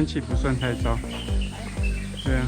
天气不算太糟。对啊。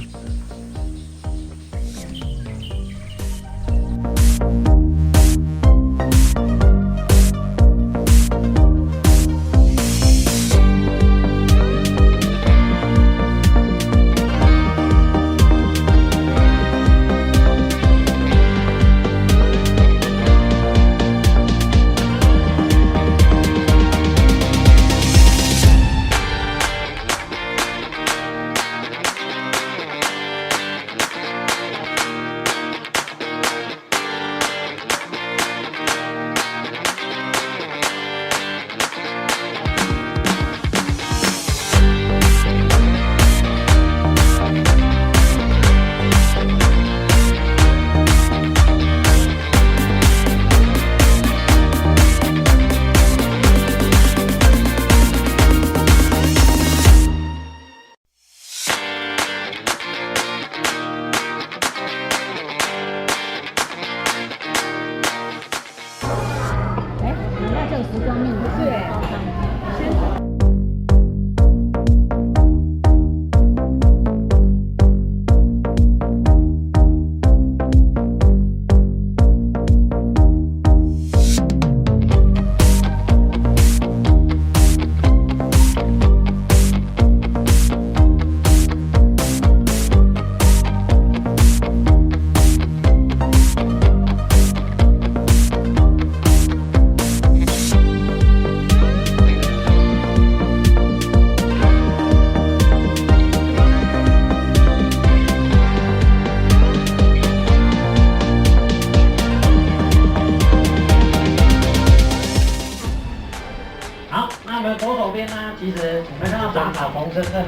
左手边呢，其实我们看到长草丛生这里，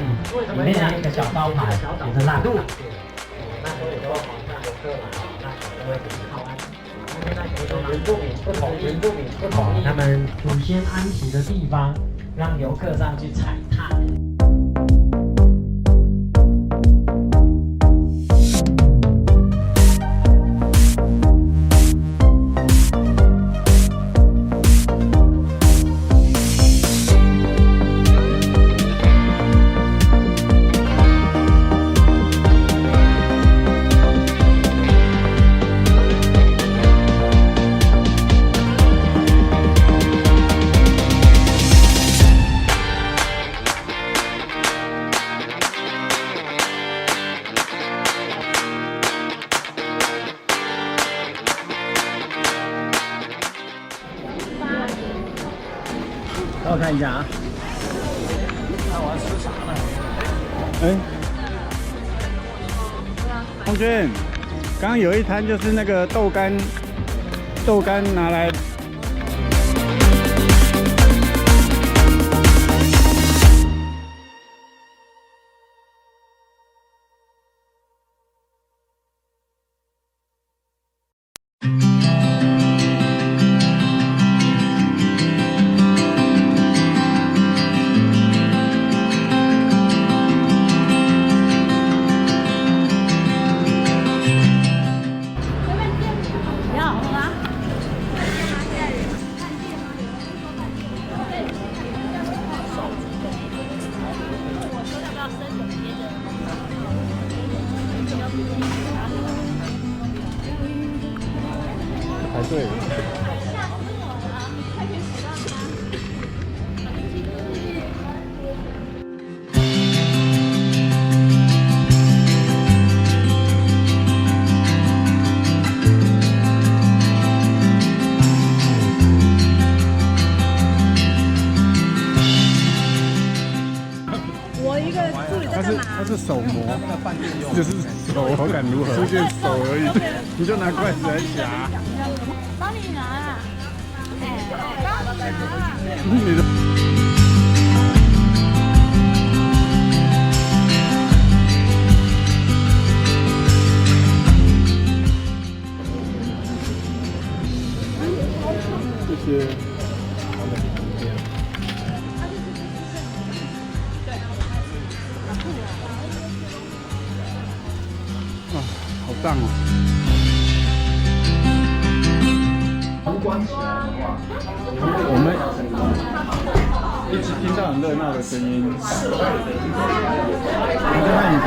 里面有一个小招牌，写着“路”。那所以说，像游客嘛，那就会靠岸。现在原住民不同，他们祖先安息的地方，让游客上去踩踏。让我看一下啊，那我要吃啥呢？哎，红军，刚刚有一摊就是那个豆干拿来。排队。我一个助理在干嘛？它是手磨，就是手口感如何，出现手而已，你就拿筷子来夹。帮你拿啦。你的。谢谢。啊，好胀哦！关起来的话，我们一直听到很热闹的声音。你在看影片？